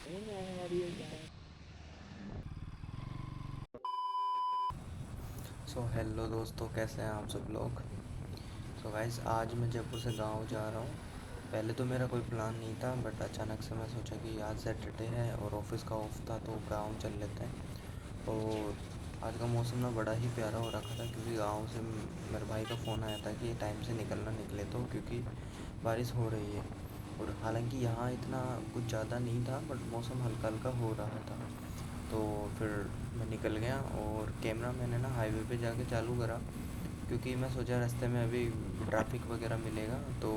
Hello दोस्तों, कैसे हैं आप सब लोग। गाइस, आज मैं जयपुर से गांव जा रहा हूँ। पहले तो मेरा कोई प्लान नहीं था, बट अचानक से मैं सोचा कि आज सैटरडे है और ऑफिस का ऑफ था, तो गांव चल लेते हैं। और आज का मौसम ना बड़ा ही प्यारा हो रखा था, क्योंकि गांव से मेरे भाई का फ़ोन आया था कि टाइम से निकले तो, क्योंकि बारिश हो रही है। और हालांकि यहाँ इतना कुछ ज़्यादा नहीं था, बट मौसम हल्का हल्का हो रहा था। तो फिर मैं निकल गया और कैमरा मैंने ना हाईवे पे जाके चालू करा, क्योंकि मैं सोचा रास्ते में अभी ट्रैफिक वगैरह मिलेगा, तो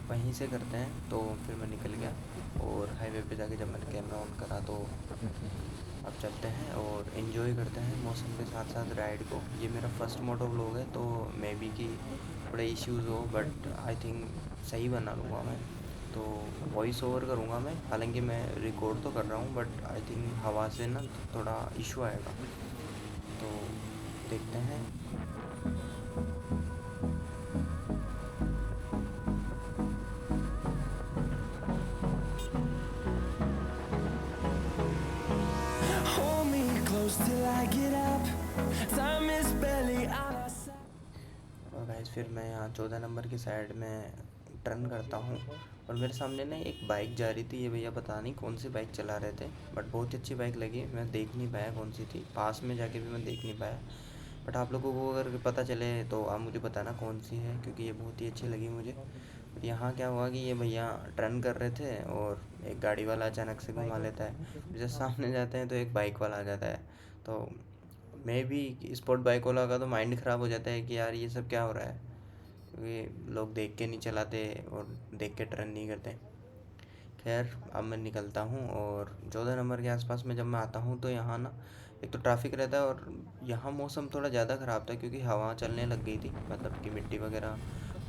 वहीं से करते हैं। तो फिर मैं निकल गया और हाईवे पे जाके जब मैंने कैमरा ऑन करा, तो अब चलते हैं और इन्जॉय करते हैं मौसम के साथ साथ राइड को। ये मेरा फर्स्ट मोटो व्लॉग है, तो मे बी कि थोड़े इश्यूज़ हो, बट आई थिंक सही बना लूँगा मैं। तो वॉइस ओवर करूँगा मैं, हालांकि मैं रिकॉर्ड तो कर रहा हूँ, बट आई थिंक हवा से ना थोड़ा इशू आएगा। तो देखते हैं। Hold me close till I get up. Time is barely on our side. और गाइस, फिर मैं यहाँ 14 नंबर की साइड में टर्न करता हूँ, और मेरे सामने ना एक बाइक जा रही थी। ये भैया पता नहीं कौन सी बाइक चला रहे थे, बट बहुत ही अच्छी बाइक लगी। मैं देख नहीं पाया कौन सी थी, पास में जाके भी मैं देख नहीं पाया। बट आप लोगों को अगर पता चले तो आप मुझे बताना कौन सी है, क्योंकि ये बहुत ही अच्छी लगी मुझे। बट यहाँ क्या हुआ कि ये भैया टर्न कर रहे थे और एक गाड़ी वाला अचानक से घुमा लेता है। जब सामने जाते हैं तो एक बाइक वाला आ जाता है। तो मे भी स्पोर्ट बाइक वाला का तो माइंड ख़राब हो जाता है कि यार ये सब क्या हो रहा है, क्योंकि लोग देख के नहीं चलाते और देख के टर्न नहीं करते। खैर, अब मैं निकलता हूँ और 14 नंबर के आसपास में जब मैं आता हूँ, तो यहाँ ना एक तो ट्रैफिक रहता है, और यहाँ मौसम थोड़ा ज़्यादा ख़राब था, क्योंकि हवा चलने लग गई थी, मतलब कि मिट्टी वगैरह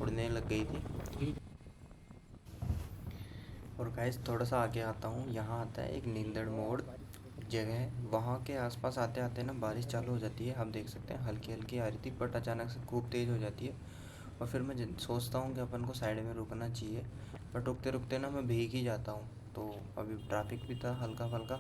उड़ने लग गई थी। और गाइस, थोड़ा सा आगे आता हूँ, यहाँ आता है एक नींदड़ मोड़ जगह है। वहाँ के आसपास आते आते ना बारिश चालू हो जाती है। आप देख सकते हैं हल्की हल्की आ रही थी, बट अचानक से खूब तेज़ हो जाती है। और फिर मैं सोचता हूँ कि अपन को साइड में रुकना चाहिए, बट रुकते रुकते ना मैं भीग ही जाता हूँ। तो अभी ट्रैफिक भी था हल्का फल्का,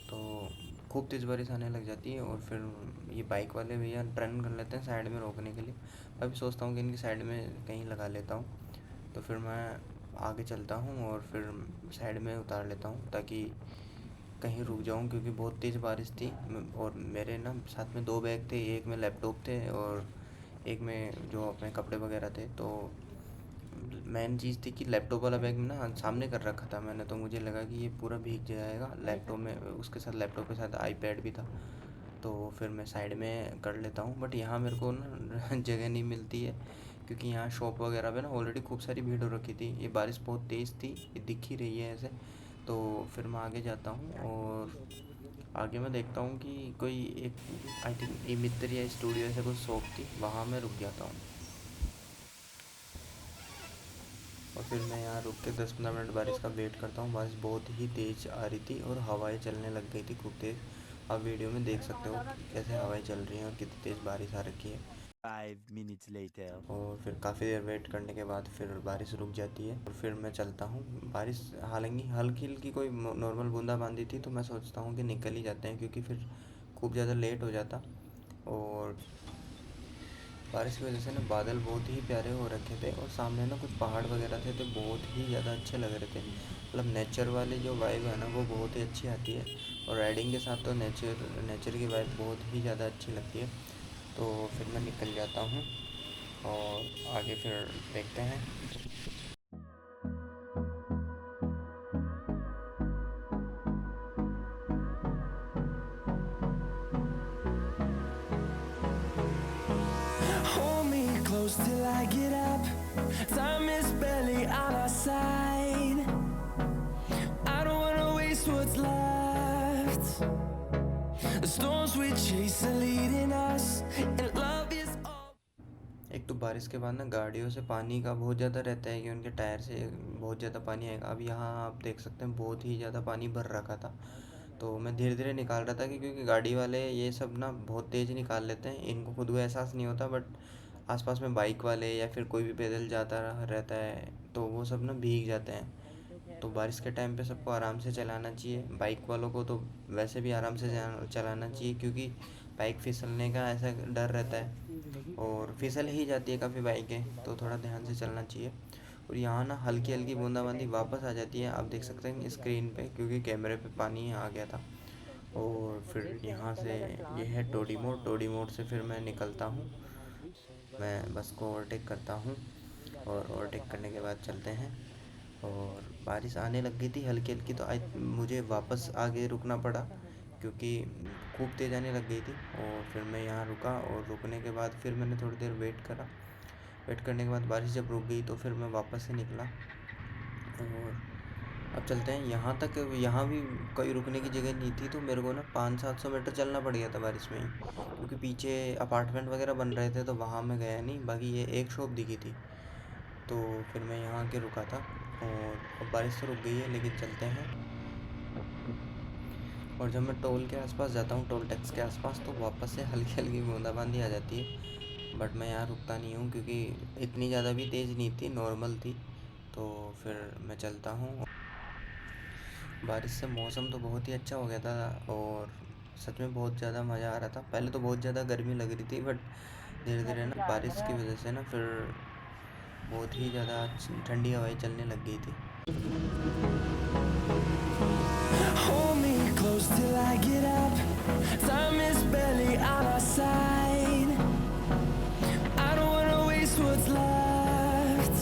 तो खूब तेज़ बारिश आने लग जाती है। और फिर ये बाइक वाले भैया टर्न कर लेते हैं साइड में रोकने के लिए। अभी सोचता हूँ कि इनकी साइड में कहीं लगा लेता हूँ। तो फिर मैं आगे चलता हूँ और फिर साइड में उतार लेता हूँ, ताकि कहीं रुक जाऊँ, क्योंकि बहुत तेज़ बारिश थी। और मेरे ना साथ में दो बैग थे, एक में लैपटॉप थे और एक में जो अपने कपड़े वगैरह थे। तो मेन चीज़ थी कि लैपटॉप वाला बैग में ना सामने कर रखा था मैंने, तो मुझे लगा कि ये पूरा भीग जाएगा लैपटॉप में। उसके साथ लैपटॉप के साथ आईपैड भी था। तो फिर मैं साइड में कर लेता हूँ, बट यहाँ मेरे को ना जगह नहीं मिलती है, क्योंकि यहाँ शॉप वगैरह पे ना ऑलरेडी खूब सारी भीड़ हो रखी थी। ये बारिश बहुत तेज़ थी, ये दिख ही रही है ऐसे। तो फिर मैं आगे जाता हूँ और आगे मैं देखता हूँ कि कोई एक, आई थिंक ई मित्र या स्टूडियो ऐसे कुछ शॉप थी, वहाँ मैं रुक जाता हूँ। और फिर मैं यहाँ रुक के 10-15 मिनट बारिश का वेट करता हूँ। बारिश बहुत ही तेज़ आ रही थी और हवाएं चलने लग गई थी खूब तेज़। आप वीडियो में देख सकते हो कि कैसे हवाएं चल रही हैं और कितनी तेज़ बारिश आ रखी है। 5 minutes later. और फिर काफ़ी देर वेट करने के बाद फिर बारिश रुक जाती है और फिर मैं चलता हूँ। बारिश हालांकि हल्की हल्की कोई नॉर्मल बूंदाबांदी थी, तो मैं सोचता हूँ कि निकल ही जाते हैं, क्योंकि फिर खूब ज़्यादा लेट हो जाता। और बारिश की वजह से ना बादल बहुत ही प्यारे हो रखे थे, और सामने ना कुछ पहाड़ वगैरह थे, तो बहुत ही ज़्यादा अच्छे लग रहे थे। मतलब नेचर वाली जो वाइब है ना, वो बहुत ही अच्छी आती है। और राइडिंग के साथ तो नेचर नेचर की वाइब बहुत ही ज़्यादा अच्छी लगती है। तो फिर मैं निकल जाता हूँ और आगे फिर देखते हैं। Hold me close till I get up. Time is barely on our side. I don't wanna waste what's left. The storms we chase are leading us, and love is all. एक तो बारिश के बाद ना गाड़ियों से पानी का बहुत ज़्यादा रहता है कि उनके टायर से बहुत ज़्यादा पानी आएगा। अब यहाँ आप देख सकते हैं बहुत ही ज़्यादा पानी भर रखा था। तो मैं धीरे धीरे निकाल रहा था कि क्योंकि गाड़ी वाले ये सब ना बहुत तेज़ निकाल लेते हैं, इनको खुद को एहसास नहीं होता, बट आसपास में बाइक वाले या फिर कोई भी पैदल जाता रहता है, तो वो सब ना भीग जाते हैं। तो बारिश के टाइम पे सबको आराम से चलाना चाहिए। बाइक वालों को तो वैसे भी आराम से चलाना चाहिए, क्योंकि बाइक फिसलने का ऐसा डर रहता है और फिसल ही जाती है काफ़ी बाइकें, तो थोड़ा ध्यान से चलना चाहिए। और यहाँ ना हल्की हल्की बूंदाबांदी वापस आ जाती है, आप देख सकते हैं स्क्रीन पे, क्योंकि कैमरे पे पानी आ गया था। और फिर यहाँ से ये है टोडी मोड़ से फिर मैं निकलता हूँ, मैं बस को ओवरटेक करता हूँ और ओवरटेक करने के बाद चलते हैं। और बारिश आने लग गई थी हल्की हल्की, तो आज मुझे वापस आगे रुकना पड़ा, क्योंकि खूब तेज़ आने लग गई थी। और फिर मैं यहाँ रुका, और रुकने के बाद फिर मैंने थोड़ी देर वेट करा। वेट करने के बाद बारिश जब रुक गई तो फिर मैं वापस से निकला। और अब चलते हैं यहाँ तक। यहाँ भी कोई रुकने की जगह नहीं थी, तो मेरे को ना 500-700 मीटर चलना पड़ गया था बारिश में ही, क्योंकि पीछे अपार्टमेंट वगैरह बन रहे थे, तो वहाँ मैं गया नहीं। बाकी ये एक शॉप दिखी थी, तो फिर मैं यहाँ आके रुका था। और अब बारिश तो रुक गई है, लेकिन चलते हैं। और जब मैं टोल के आसपास जाता हूँ, टोल टैक्स के आसपास, तो वापस से हल्की हल्की बूंदाबांदी आ जाती है। बट मैं यहाँ रुकता नहीं हूँ, क्योंकि इतनी ज़्यादा भी तेज़ नहीं थी, नॉर्मल थी। तो फिर मैं चलता हूँ। बारिश से मौसम तो बहुत ही अच्छा हो गया था, और सच में बहुत ज़्यादा मज़ा आ रहा था। पहले तो बहुत ज़्यादा गर्मी लग रही थी, बट धीरे धीरे ना बारिश की वजह से ना फिर बहुत ही ज़्यादा ठंडी हवाएं चलने लग गई थी। Hold me close till I get up. Time is barely on our side. I don't wanna waste what's left.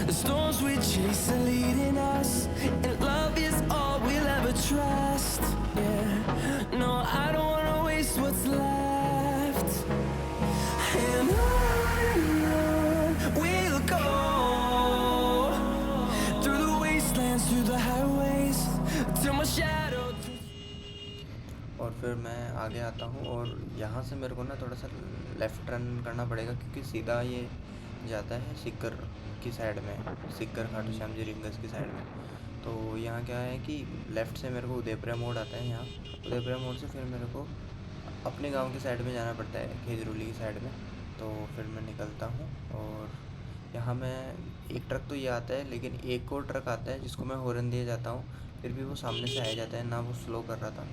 The storms we chase are leading us, and love is all we'll ever trust. Yeah, no, I don't wanna waste what's left. And on we'll go, through the wastelands, through the highways, till my shadow. और फिर मैं आगे आता हूँ, और यहाँ से मेरे को ना थोड़ा सा लेफ़्ट टर्न करना पड़ेगा, क्योंकि सीधा ये जाता है सिक्कर की साइड में, सिक्कर खाटू श्याम जी रिंगस की साइड में। तो यहाँ क्या है कि लेफ़्ट से मेरे को उदयपुरा मोड़ आता है। यहाँ उदयपुरा मोड़ से फिर मेरे को अपने गांव की साइड में जाना पड़ता है, खेजरूली की साइड में। तो फिर मैं निकलता हूँ, और यहाँ मैं एक ट्रक तो ये आता है, लेकिन एक और ट्रक आता है जिसको मैं हॉर्न दिए जाता हूँ, फिर भी वो सामने से आ जाता है ना, वो स्लो कर रहा था।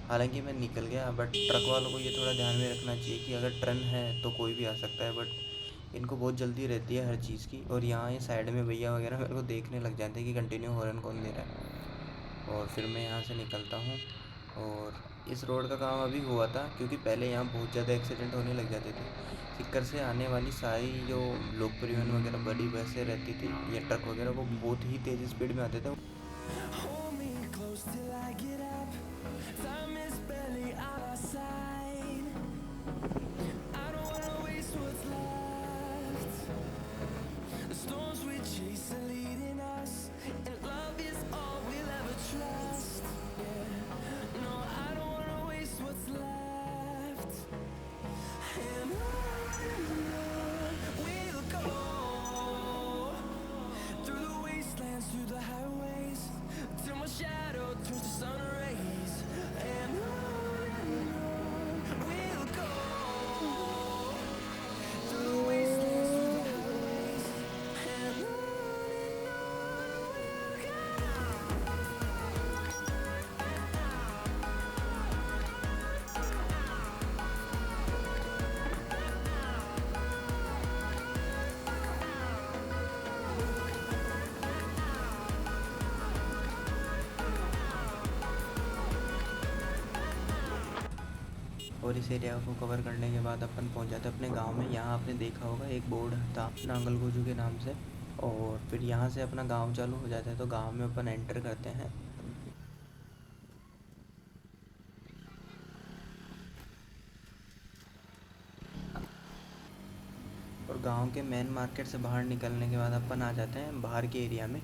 हालांकि मैं निकल गया, बट ट्रक वालों को ये थोड़ा ध्यान में रखना चाहिए कि अगर टर्न है तो कोई भी आ सकता है, बट इनको बहुत जल्दी रहती है हर चीज़ की। और यहाँ ये साइड में भैया वगैरह मेरे को देखने लग जाते हैं कि कंटिन्यू हॉर्न कौन दे रहा है। और फिर मैं यहाँ से निकलता हूँ। और इस रोड का काम अभी हुआ था, क्योंकि पहले यहाँ बहुत ज़्यादा एक्सीडेंट होने लग जाते थे। सिक्कर से आने वाली सारी जो लोक परिवहन वगैरह बड़ी बसें रहती थी या ट्रक वगैरह, वो बहुत ही तेज़ स्पीड में आते थे। Hold me close till I get up. Time is barely on our side. I don't wanna waste what's left. The storms we chase are leading us, and love is all we'll ever trust. Yeah, no, I don't wanna waste what's left. And on we'll go, through the wastelands, through the highways, till my shadow turns to sun rays. And on we'll go, through the wastelands, through the highways, and on we'll और इस area को cover करने के बाद अपन पहुंच जाते हैं अपने गांव में। यहाँ आपने देखा होगा एक बोर्ड था नांगल गोजू के नाम से, और फिर यहाँ से अपना गांव चालू हो जाता है। तो गांव में अपन एंटर करते हैं। और गांव के मेन मार्केट से बाहर निकलने के बाद अपन आ जाते हैं बाहर के एरिया में,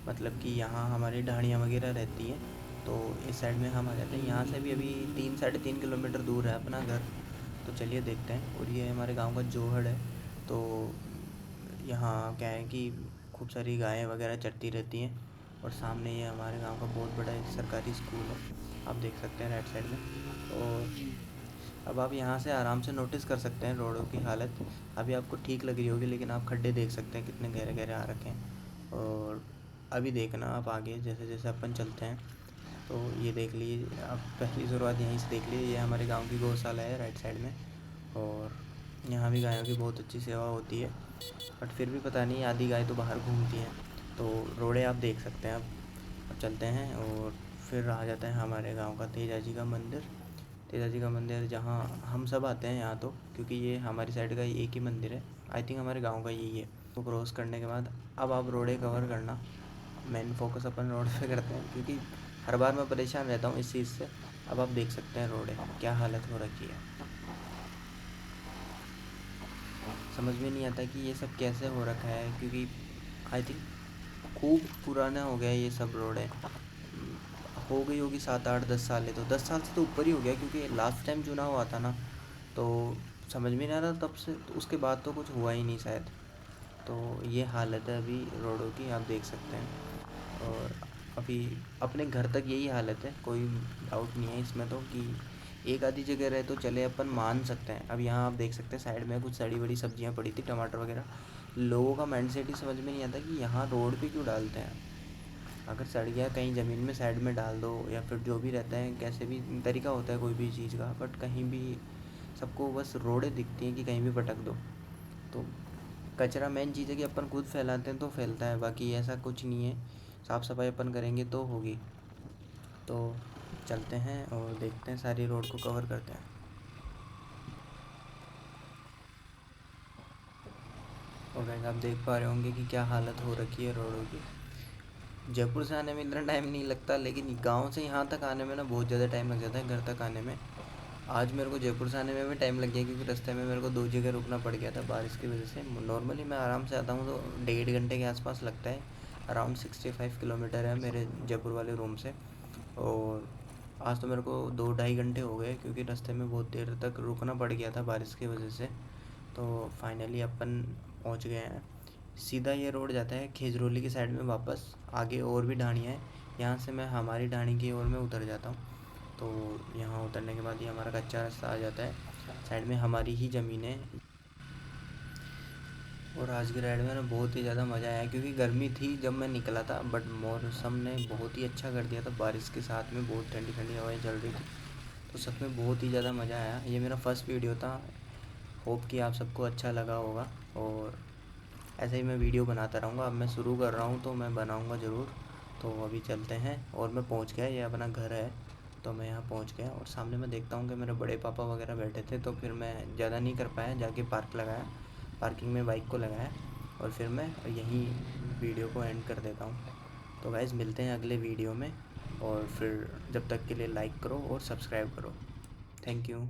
मतलब कि यहाँ हमारी ढाणियाँ वगैरह रहती हैं। तो इस साइड में हम आ जाते हैं। यहाँ से भी अभी 3-3.5 किलोमीटर दूर है अपना घर। तो चलिए देखते हैं। और ये हमारे गांव का जोहड़ है। तो यहाँ क्या है कि खूब सारी गायें वगैरह चरती रहती हैं। और सामने ये हमारे गांव का बहुत बड़ा एक सरकारी स्कूल है, आप देख सकते हैं राइट साइड में। और अब आप यहाँ से आराम से नोटिस कर सकते हैं रोडों की हालत। अभी आपको ठीक लग रही होगी, लेकिन आप खड्डे देख सकते हैं कितने गहरे गहरे आ रखे हैं। और अभी देखना आप आगे जैसे जैसे अपन चलते हैं। तो ये देख लीजिए, आप पहली शुरुआत यहीं से देख लीजिए। ये हमारे गांव की गौशाला है राइट साइड में, और यहाँ भी गायों की बहुत अच्छी सेवा होती है। बट फिर भी पता नहीं, आधी गाय तो बाहर घूमती हैं। तो रोडे आप देख सकते हैं। अब चलते हैं और फिर आ जाता है हमारे गांव का तेजा जी का मंदिर। तेजा जी का मंदिर जहाँ हम सब आते हैं यहाँ, तो क्योंकि ये हमारी साइड का एक ही मंदिर है, आई थिंक हमारे गांव का यही है। तो क्रॉस करने के बाद अब आप रोडे कवर करना, मेन फोकस अपन रोड पे करते हैं, क्योंकि हर बार मैं परेशान रहता हूँ इस चीज़ से। अब आप देख सकते हैं रोडे क्या हालत हो रखी है। समझ में नहीं आता कि ये सब कैसे हो रखा है, क्योंकि आई थिंक खूब पुराना हो गया ये सब रोड है। हो गई होगी 7 8 10 साल है, तो 10 साल से तो ऊपर ही हो गया, क्योंकि लास्ट टाइम चुनाव हुआ था ना, तो समझ में नहीं आ रहा तब से, तो उसके बाद तो कुछ हुआ ही नहीं शायद। तो ये हालत है अभी रोडों की, आप देख सकते हैं। और अभी अपने घर तक यही हालत है, कोई डाउट नहीं है इसमें तो, कि एक आधी जगह रहे तो चले, अपन मान सकते हैं। अब यहाँ आप देख सकते हैं साइड में कुछ सड़ी बड़ी सब्जियाँ पड़ी थी, टमाटर वगैरह। लोगों का माइंडसेट ही समझ में नहीं आता कि यहाँ रोड पे क्यों डालते हैं। अगर सड़ गया कहीं ज़मीन में साइड में डाल दो, या फिर जो भी रहता है, कैसे भी तरीका होता है कोई भी चीज़ का, बट कहीं भी सबको बस रोडें दिखती हैं कि कहीं भी पटक दो। तो कचरा मेन चीज़ है कि अपन खुद फैलाते हैं तो फैलता है, बाकी ऐसा कुछ नहीं है। साफ़ सफाई अपन करेंगे तो होगी। तो चलते हैं और देखते हैं, सारी रोड को कवर करते हैं। और गाइस आप देख पा रहे होंगे कि क्या हालत हो रखी है रोडों की। जयपुर से आने में इतना टाइम नहीं लगता, लेकिन गांव से यहाँ तक आने में ना बहुत ज़्यादा टाइम लग जाता है, घर तक आने में। आज मेरे को जयपुर से आने में भी टाइम लग गया, क्योंकि रास्ते में मेरे को 2 जगह रुकना पड़ गया था बारिश की वजह से। नॉर्मली मैं आराम से आता हूँ तो 1.5 घंटे के आसपास लगता है। अराउंड 65 किलोमीटर है मेरे जयपुर वाले रूम से। और आज तो मेरे को 2 ढाई घंटे हो गए, क्योंकि रास्ते में बहुत देर तक रुकना पड़ गया था बारिश की वजह से। तो फाइनली अपन पहुँच गए हैं। सीधा ये रोड जाता है खेजरोली की साइड में वापस, आगे और भी ढाणियाँ हैं। यहाँ से मैं हमारी ढाणी की ओर में उतर जाता हूँ। तो यहाँ उतरने के बाद ये हमारा कच्चा रास्ता आ जाता है, साइड में हमारी ही ज़मीन है। और आज की राइड में ना बहुत ही ज़्यादा मज़ा आया, क्योंकि गर्मी थी जब मैं निकला था, बट मौसम ने बहुत ही अच्छा कर दिया था। बारिश के साथ में बहुत ठंडी ठंडी हवाएं चल रही थी, तो सच में बहुत ही ज़्यादा मज़ा आया। ये मेरा फर्स्ट वीडियो था, होप कि आप सबको अच्छा लगा होगा। और ऐसे ही मैं वीडियो बनाता रहूँगा। अब मैं शुरू कर रहा हूँ तो मैं बनाऊँगा ज़रूर। तो अभी चलते हैं, और मैं पहुँच गया, ये अपना घर है। तो मैं यहाँ पहुँच गया, और सामने मैं देखता हूँ कि मेरे बड़े पापा वगैरह बैठे थे, तो फिर मैं ज़्यादा नहीं कर पाया, जाके पार्क लगाया, पार्किंग में बाइक को लगाया, और फिर मैं यहीं वीडियो को एंड कर देता हूँ। तो गाइज़ मिलते हैं अगले वीडियो में, और फिर जब तक के लिए लाइक करो और सब्सक्राइब करो। Thank you.